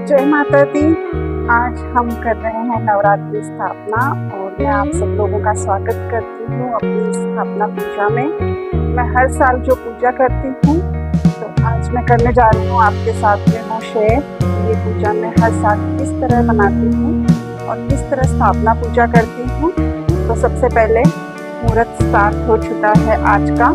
जय माता दी। आज हम कर रहे हैं नवरात्रि स्थापना और मैं आप सब लोगों का स्वागत करती हूँ अपनी स्थापना पूजा में। मैं हर साल जो पूजा करती हूँ तो आज मैं करने जा रही हूँ आपके साथ में वो शेयर। ये पूजा मैं हर साल किस तरह मनाती हूँ और किस तरह स्थापना पूजा करती हूँ। तो सबसे पहले मुहूर्त स्टार्ट हो चुका है आज का।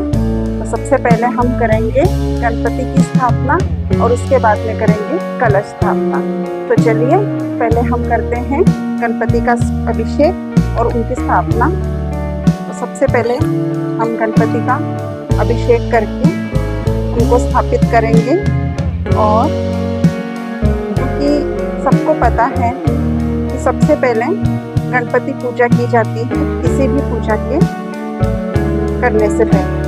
तो सबसे पहले हम करेंगे गणपति की स्थापना और उसके बाद में करेंगे कलश स्थापना। तो चलिए पहले हम करते हैं गणपति का अभिषेक और उनकी स्थापना। तो सबसे पहले हम गणपति का अभिषेक करके उनको स्थापित करेंगे। और क्योंकि सबको पता है कि सबसे पहले गणपति पूजा की जाती है किसी भी पूजा के करने से पहले।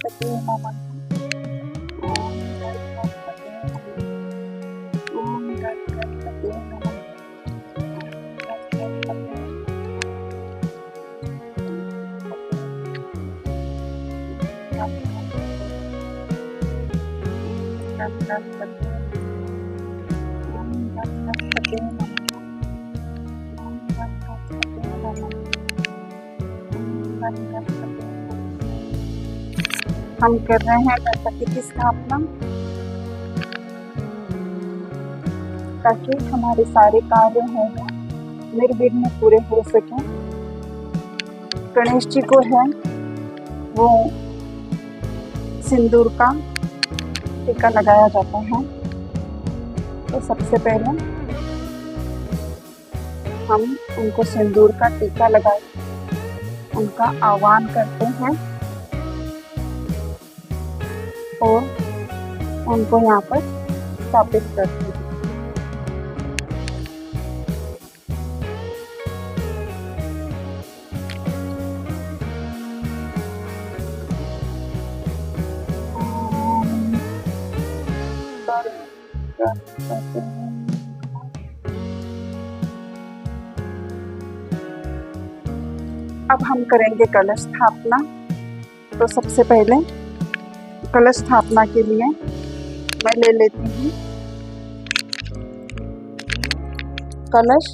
गणपते नमः। ओम गणपते नमः। ओम गणपते नमः। हम कर रहे हैं गणपति की स्थापना ताकि हमारे सारे कार्य हैं निर्विघ्न पूरे हो सके। गणेश जी को है वो सिंदूर का टीका लगाया जाता है। तो सबसे पहले हम उनको सिंदूर का टीका लगा उनका आह्वान करते हैं और उनको यहाँ पर स्थापित करते हैं। अब हम करेंगे कलश स्थापना। तो सबसे पहले कलश स्थापना के लिए मैं ले लेती हूँ कलश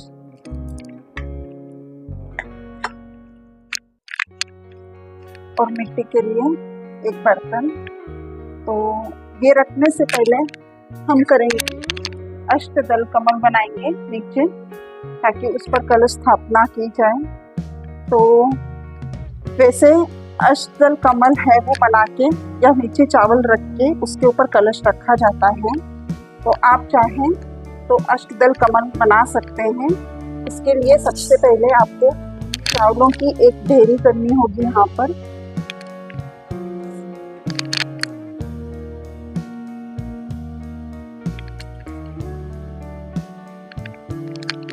और मिट्टी के लिए एक बर्तन। तो ये रखने से पहले हम करेंगे अष्टदल कमल बनाएंगे नीचे ताकि उस पर कलश स्थापना की जाए। तो वैसे अष्टदल कमल है वो बना के या नीचे चावल रख के उसके ऊपर कलश रखा जाता है। तो आप चाहें तो अष्टदल कमल बना सकते हैं। इसके लिए सबसे पहले आपको चावलों की एक ढेरी करनी होगी। यहाँ पर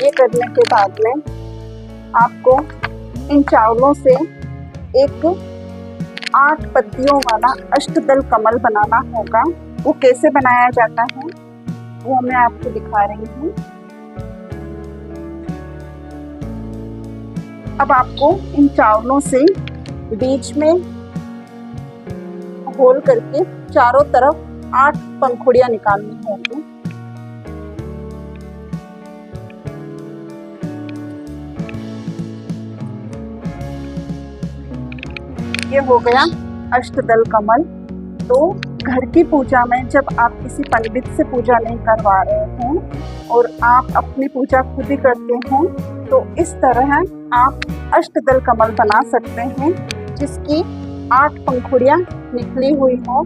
ये करने के बाद में आपको इन चावलों से एक 8 पत्तियों वाला अष्टदल कमल बनाना होगा। वो कैसे बनाया जाता है वो मैं आपको दिखा रही हूँ। अब आपको इन चावलों से बीच में होल करके चारों तरफ 8 पंखुड़ियां निकालनी होगी। ये हो गया अष्टदल कमल। तो घर की पूजा में जब आप किसी पंडित से पूजा नहीं करवा रहे हों और आप अपनी पूजा खुद ही करते हो तो इस तरह आप अष्टदल कमल बना सकते हैं जिसकी 8 पंखुड़ियां निकली हुई हो।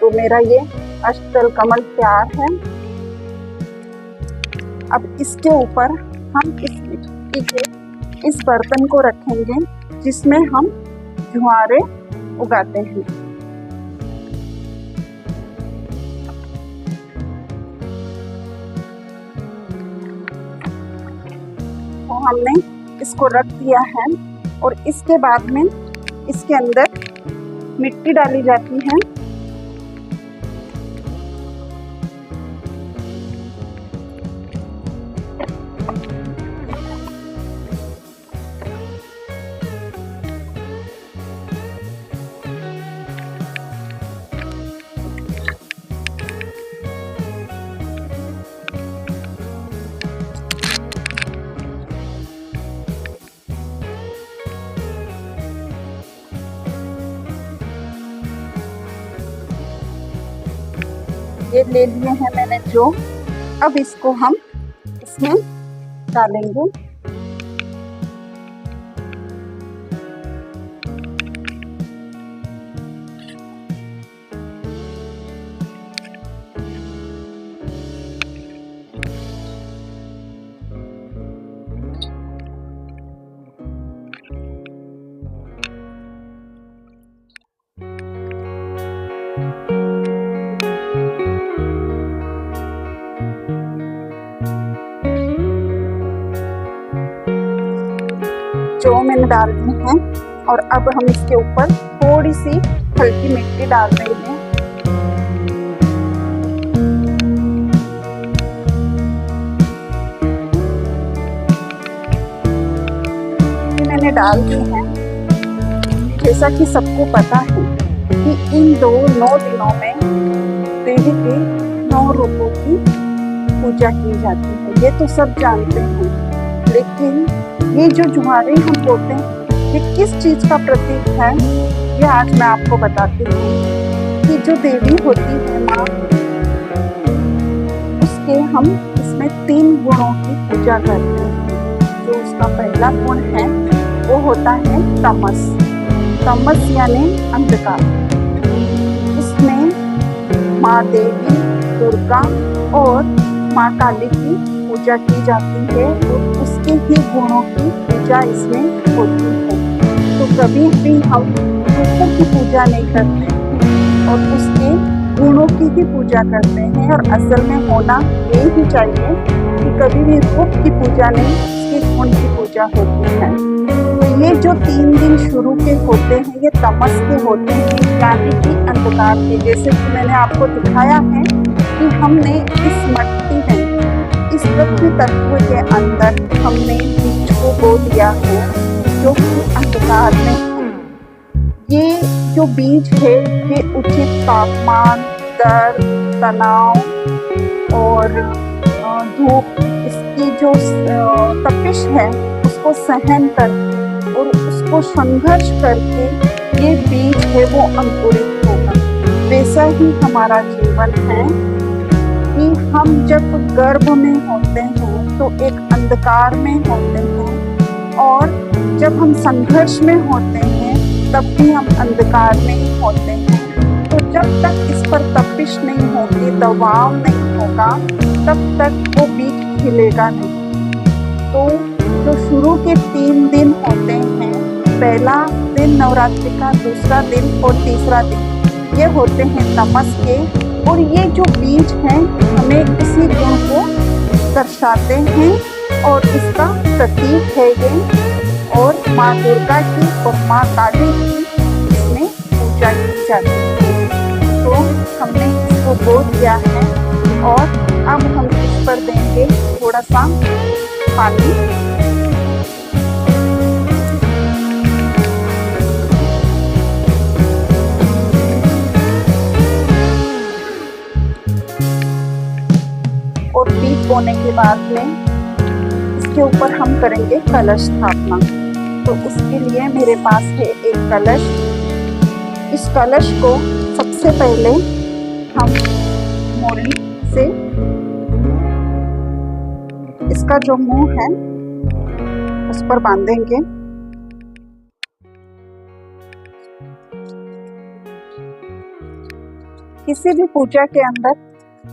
तो मेरा ये अष्टदल कमल तैयार है। अब इसके ऊपर हम इस मिट्टी के इस बर्तन को रखेंगे जिसमें हम ज्वारे उगाते हैं। तो हमने इसको रख दिया है और इसके बाद में इसके अंदर मिट्टी डाली जाती है। ये ले लिए हैं मैंने जो। अब इसको हम इसमें डालेंगे। जौ मैंने डाल दी है और अब हम इसके ऊपर थोड़ी सी हल्की मिट्टी डाल रहे हैं। मैंने डाल दी है। जैसा कि सबको पता है कि इन 9 दिनों में देवी के 9 रूपों की पूजा की जाती है, ये तो सब जानते हैं। लेकिन ये जो जुआरी हम बोलते हैं, ये किस चीज का प्रतीक है, ये आज मैं आपको बताती हूँ। कि जो देवी होती है माँ, उसके हम इसमें 3 गुणों की पूजा करते हैं। जो उसका पहला गुण है वो होता है तमस। तमस यानी अंधकार। इसमें माँ देवी, दुर्गा और माँ काली की पूजा की जाती है और उसके ही गुणों की पूजा इसमें होती है। तो कभी भी हम रूपों की पूजा नहीं करते और उसके गुणों की ही पूजा करते हैं। और असल में होना ये ही चाहिए कि कभी भी रूप की पूजा नहीं, उसके गुण की पूजा होती है। तो ये जो 3 दिन शुरू के होते हैं, ये तमस के होते हैं, यानी कि अंधकार के। जैसे कि मैंने आपको दिखाया है कि हमने इस मट्टी में, इस पृथ्वी तत्व के अंदर हमने बीज को बो दिया है, जो कि अंधकार में है। ये जो बीज है, ये उचित तापमान, दर्द, तनाव और धूप, इसकी जो तपिश है उसको सहन करके और उसको संघर्ष करके ये बीज है वो अंकुरित होगा। वैसा ही हमारा जीवन है कि हम जब गर्भ में होते हैं तो एक अंधकार में होते हैं, और जब हम संघर्ष में होते हैं तब भी हम अंधकार में ही होते हैं। तो जब तक इस पर तपिश नहीं होगी, दबाव नहीं होगा, तब तक वो बीज खिलेगा नहीं। तो जो शुरू के 3 दिन होते हैं, पहला दिन नवरात्रि का, दूसरा दिन और तीसरा दिन, ये होते हैं तमस के। और ये जो बीज हैं हमें इसी गुण को दर्शाते हैं और इसका प्रतीक है ये। और माँ दुर्गा की और माँ काली की इसमें पूजा की जाती है। तो हमने इसको बो दिया है और अब हम इस पर देंगे थोड़ा सा पानी। और बीज बोने के बाद में इसके ऊपर हम करेंगे कलश स्थापना। तो उसके लिए मेरे पास है एक कलश। इस कलश को सबसे पहले हम मोली से इसका जो मुंह है उस पर बांधेंगे। किसी भी पूजा के अंदर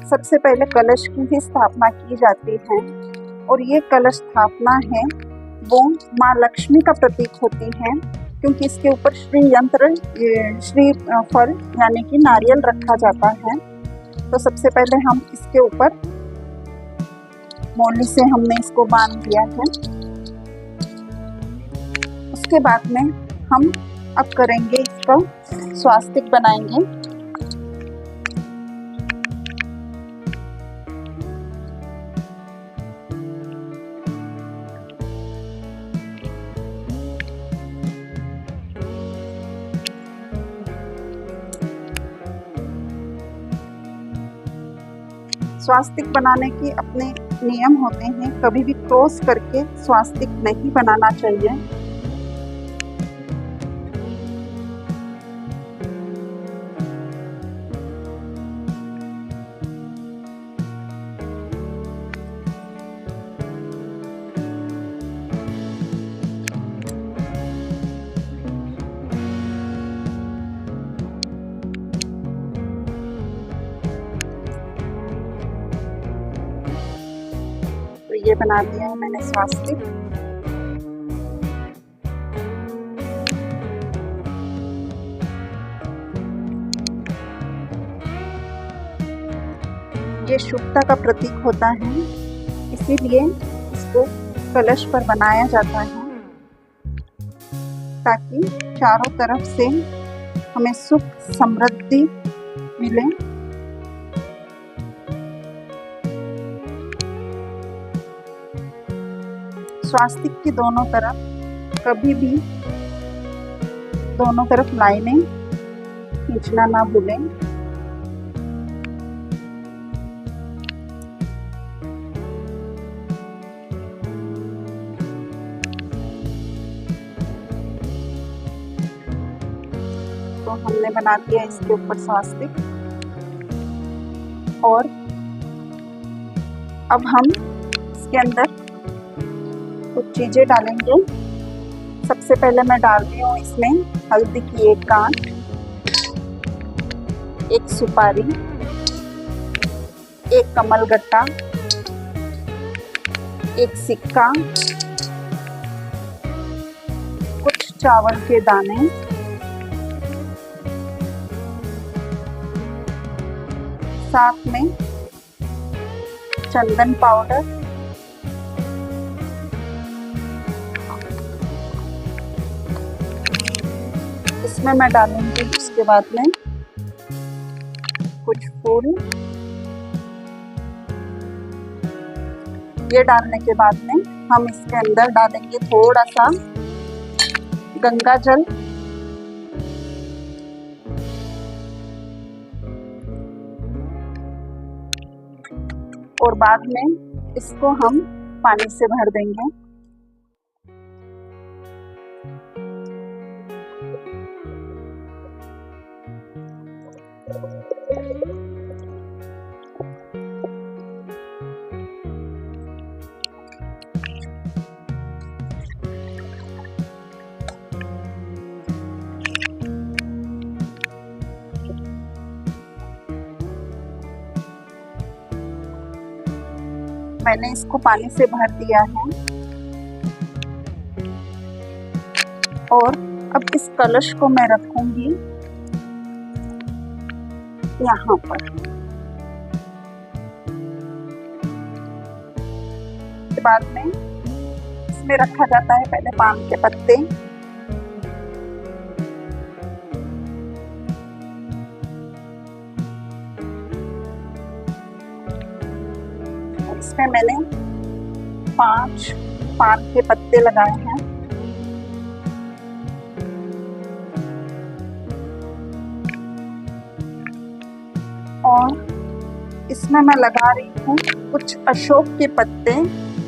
सबसे पहले कलश की ही स्थापना की जाती है, और ये कलश स्थापना है वो माँ लक्ष्मी का प्रतीक होती है, क्योंकि इसके ऊपर श्री यंत्र, श्री फल यानी कि नारियल रखा जाता है। तो सबसे पहले हम इसके ऊपर मोली से हमने इसको बांध दिया है। उसके बाद में हम अब करेंगे, इसका स्वास्तिक बनाएंगे। स्वास्तिक बनाने के अपने नियम होते हैं, कभी भी क्रॉस करके स्वास्तिक नहीं बनाना चाहिए। ये बना दिया है मैंने स्वास्तिक। ये शुभता का प्रतीक होता है, इसीलिए इसको कलश पर बनाया जाता है। ताकि चारों तरफ से हमें सुख समृद्धि मिले। स्वास्तिक की दोनों तरफ कभी भी दोनों तरफ लाइनें खींचना ना भूलें। तो हमने बना दिया इसके ऊपर स्वास्तिक। और अब हम इसके अंदर कुछ चीजें डालेंगे। सबसे पहले मैं डाल रही हूँ इसमें हल्दी की एक गांठ, एक सुपारी, एक कमलगट्टा, एक सिक्का, कुछ चावल के दाने, साथ में चंदन पाउडर, इसमें मैं डालूंगी उसके बाद में कुछ फूल। ये डालने के बाद में हम इसके अंदर डालेंगे थोड़ा सा गंगा जल, और बाद में इसको हम पानी से भर देंगे। मैंने इसको पानी से भर दिया है। और अब इस कलश को मैं रखूंगी यहाँ पर। के बाद में इसमें रखा जाता है पहले पान के पत्ते, इसमें मैंने 5 पान के पत्ते लगाए हैं। और इसमें मैं लगा रही हूँ कुछ अशोक के पत्ते,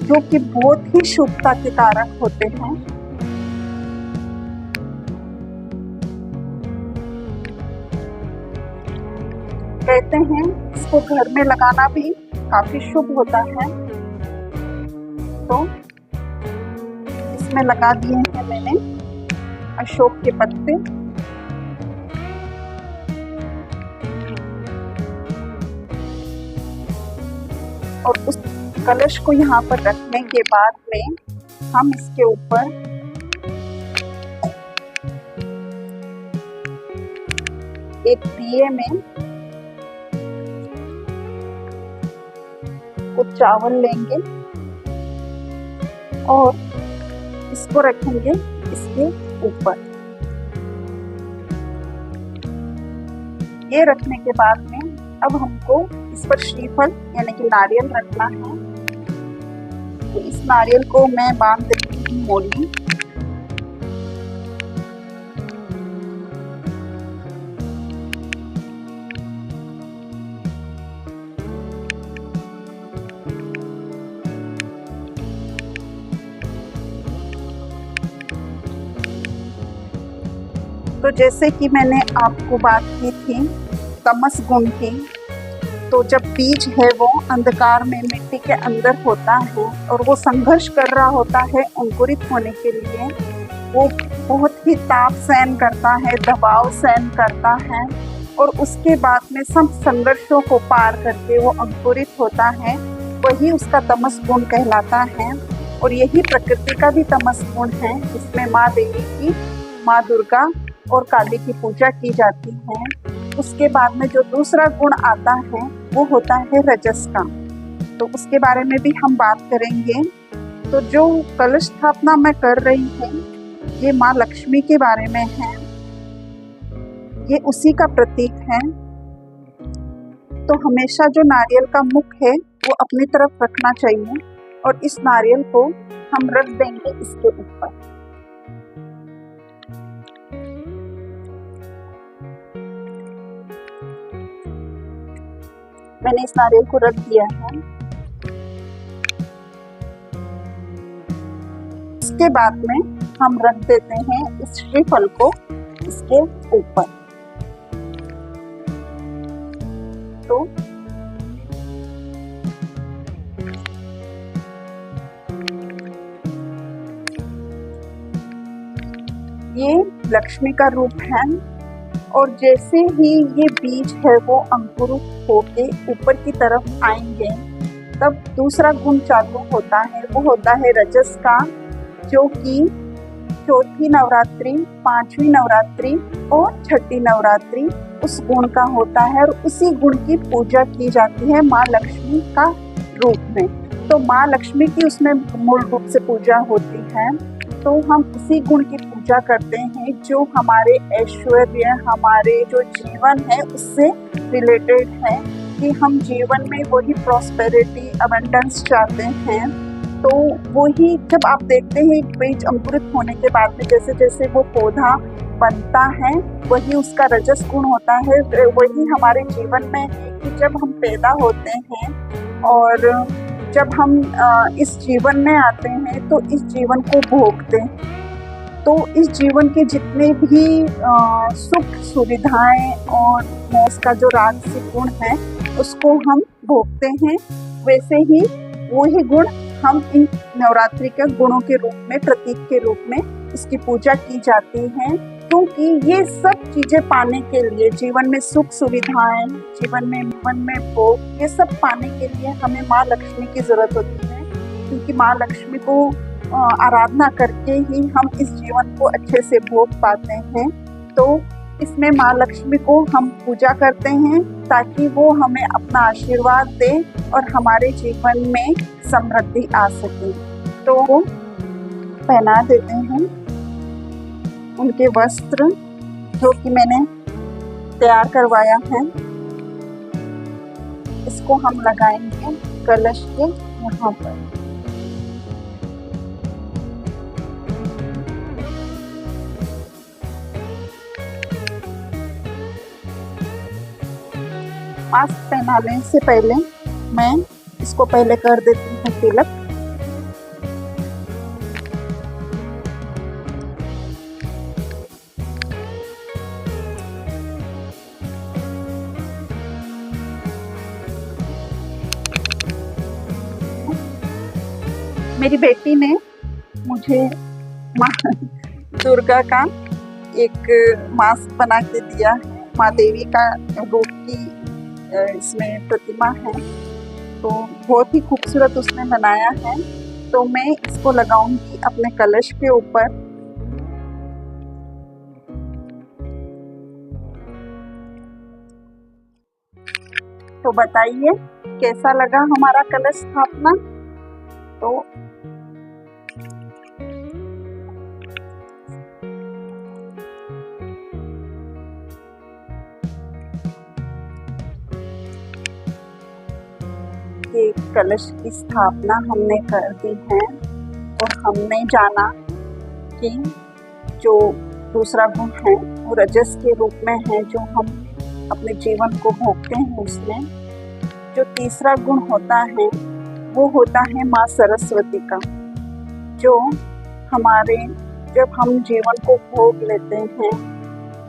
जो कि बहुत ही शुभता के कारक होते हैं। कहते हैं इसको घर में लगाना भी काफी शुभ होता है। तो इसमें लगा दिए हैं मैंने अशोक के पत्ते। और उस कलश को यहाँ पर रखने के बाद में हम इसके ऊपर एक दिए में कुछ चावल लेंगे और इसको रखेंगे इसके ऊपर। ये रखने के बाद में अब हमको इस पर श्रीफल यानी कि नारियल रखना है। तो इस नारियल को मैं बांध देती हूँ मोली। तो जैसे कि मैंने आपको बात की थी तमस गुण की, तो जब बीज है वो अंधकार में मिट्टी के अंदर होता है और वो संघर्ष कर रहा होता है अंकुरित होने के लिए, वो बहुत ही ताप सहन करता है, दबाव सहन करता है, और उसके बाद में सब संघर्षों को पार करके वो अंकुरित होता है। वही उसका तमस गुण कहलाता है। और यही प्रकृति का भी तमस गुण है, जिसमें माँ देवी की, माँ दुर्गा और काली की पूजा की जाती है। उसके बाद में जो दूसरा गुण आता है वो होता है रजस का। तो उसके बारे में भी हम बात करेंगे। तो जो कलश स्थापना मैं कर रही हूँ ये माँ लक्ष्मी के बारे में है, ये उसी का प्रतीक है। तो हमेशा जो नारियल का मुख है वो अपनी तरफ रखना चाहिए और इस नारियल को हम रख देंगे इसके ऊपर। मैंने इस नारियल को रख दिया है। इसके बाद में हम रख देते हैं इस श्रीफल को इसके ऊपर। तो ये लक्ष्मी का रूप है और जैसे ही ये बीज है वो अंकुरित होके ऊपर की तरफ आएंगे तब दूसरा गुण चालू होता है, वो होता है रजस का, जो कि चौथी नवरात्रि, पांचवी नवरात्रि और छठी नवरात्रि उस गुण का होता है और उसी गुण की पूजा की जाती है माँ लक्ष्मी का रूप में। तो माँ लक्ष्मी की उसमें मूल रूप से पूजा होती है। तो हम इसी गुण की पूजा करते हैं जो हमारे ऐश्वर्य, हमारे जो जीवन है उससे रिलेटेड है, कि हम जीवन में वही प्रॉस्पेरिटी, अबंडेंस चाहते हैं। तो वही जब आप देखते हैं बीज अंकुरित होने के बाद में जैसे जैसे वो पौधा बनता है वही उसका रजस गुण होता है। वही हमारे जीवन में है कि जब हम पैदा होते हैं और जब हम इस जीवन में आते हैं तो इस जीवन को भोगते हैं। तो इस जीवन के जितने भी सुख सुविधाएं और उसका जो राजसिक गुण है उसको हम भोगते हैं, वैसे ही वही गुण हम इन नवरात्रि के गुणों के रूप में, प्रतीक के रूप में इसकी पूजा की जाती है। क्योंकि ये सब चीजें पाने के लिए, जीवन में सुख सुविधाएं, जीवन में भोग, ये सब पाने के लिए हमें माँ लक्ष्मी की जरूरत होती है। क्योंकि माँ लक्ष्मी को आराधना करके ही हम इस जीवन को अच्छे से भोग पाते हैं। तो इसमें माँ लक्ष्मी को हम पूजा करते हैं ताकि वो हमें अपना आशीर्वाद दे और हमारे जीवन में समृद्धि आ सके। तो पहना देते हैं उनके वस्त्र जो कि मैंने तैयार करवाया है, इसको हम लगाएंगे कलश के यहाँ पर। मास्क पहनाने से पहले मैं इसको पहले कर देती हूँ तिलक। मेरी बेटी ने मुझे माँ दुर्गा का एक मास्क बना के दिया है, माँ देवी का रूप की इसमें प्रतिमा है, तो बहुत ही खूबसूरत उसने बनाया है। तो मैं इसको लगाऊंगी अपने कलश के ऊपर। तो बताइए कैसा लगा हमारा कलश स्थापना। तो ये कलश की स्थापना हमने कर दी है और हमने जाना कि जो दूसरा गुण है वो रजस के रूप में है जो हम अपने जीवन को भोगते हैं। उसमें जो तीसरा गुण होता है वो होता है माँ सरस्वती का, जो हमारे जब हम जीवन को भोग लेते हैं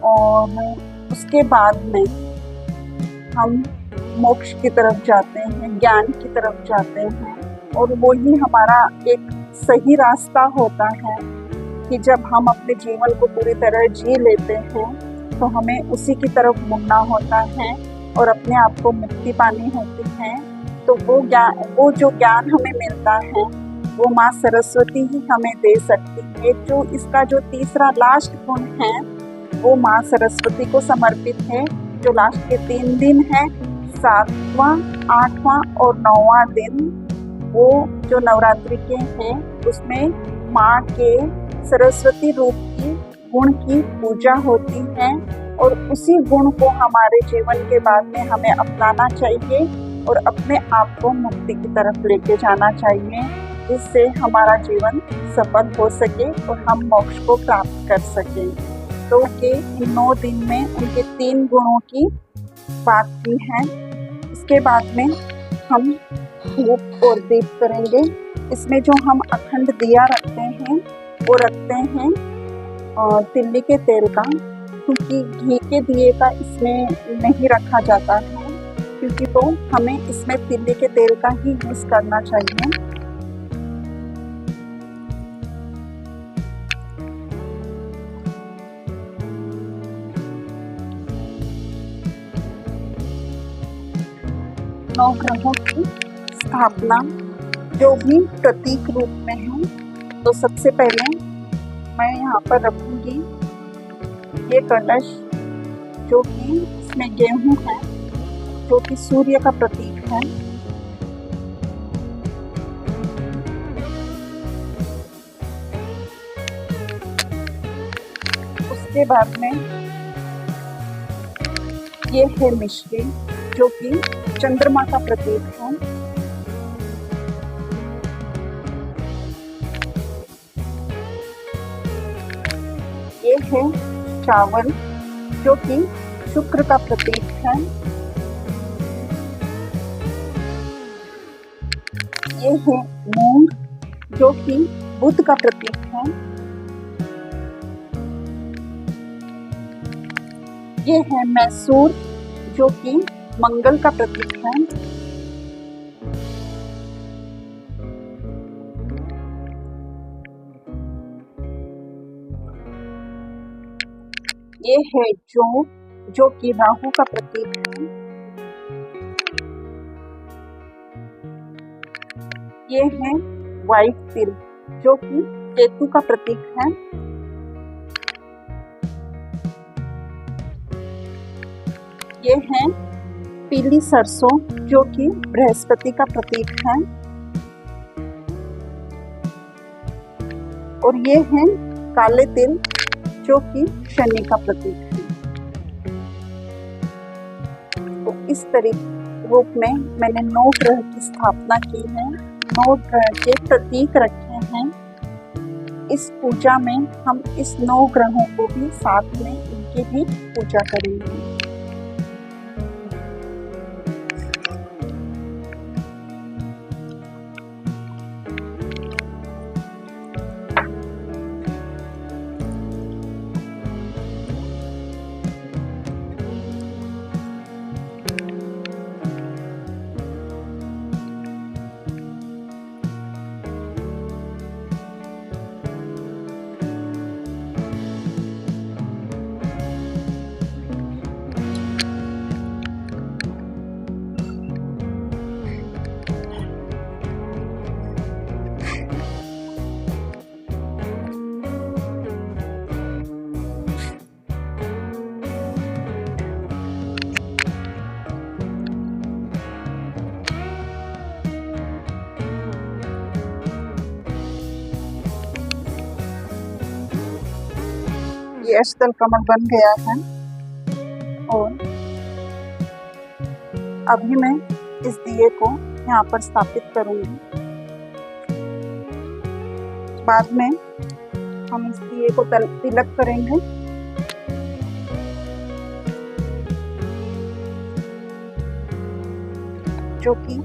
और उसके बाद में हम मोक्ष की तरफ जाते हैं, ज्ञान की तरफ जाते हैं, और वो ही हमारा एक सही रास्ता होता है कि जब हम अपने जीवन को पूरी तरह जी लेते हैं तो हमें उसी की तरफ मुड़ना होता है और अपने आप को मुक्ति पानी होती है। तो वो जो ज्ञान हमें मिलता है वो माँ सरस्वती ही हमें दे सकती है। जो इसका जो तीसरा लास्ट गुण है वो माँ सरस्वती को समर्पित है। जो लास्ट के 3 दिन है, 7वां, 8वां और 9वां दिन, वो जो नवरात्रि के हैं उसमें माँ के सरस्वती रूप की गुण की पूजा होती है और उसी गुण को हमारे जीवन के बाद में हमें अपनाना चाहिए और अपने आप को मुक्ति की तरफ लेके जाना चाहिए, जिससे हमारा जीवन सफल हो सके और हम मोक्ष को प्राप्त कर सकें। तो के इन 9 दिन में उनके 3 गुणों की बात की है। इसके बाद में हम धूप और दीप करेंगे। इसमें जो हम अखंड दिया रखते हैं वो रखते हैं तिल्ली के तेल का, क्योंकि घी के दिए का इसमें नहीं रखा जाता है, क्योंकि तो हमें इसमें तिल्ली के तेल का ही यूज करना चाहिए। नवग्रहों की स्थापना जो भी प्रतीक रूप में है, तो सबसे पहले मैं यहाँ पर रखूंगी ये कलश, जो कि इसमें गेहूं है, जो कि सूर्य का प्रतीक है। उसके बाद में ये है मिश्री, जो कि चंद्रमा का प्रतीक है। ये है चावल, जो कि शुक्र का प्रतीक है। ये है मूंग, जो कि बुध का प्रतीक है। ये है मैसूर, जो कि मंगल का प्रतीक है। ये है जौ, जो कि राहु का प्रतीक है। ये है व्हाइट तिल, जो कि केतु का प्रतीक है। ये है पीली सरसों, जो कि बृहस्पति का प्रतीक है। और ये है काले तिल, जो कि शनि का प्रतीक है। तो इस तरीके रूप में मैंने 9 ग्रह की स्थापना की है, 9 ग्रह के प्रतीक रखे हैं। इस पूजा में हम इस 9 ग्रहों को भी साथ में इनकी भी पूजा करेंगे। ये अष्टदल कमल बन गया है और अभी मैं इस दिए को यहाँ पर स्थापित करूंगी। बाद में हम इस दिए को तिलक करेंगे। जो कि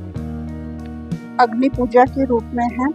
अग्नि पूजा के रूप में है।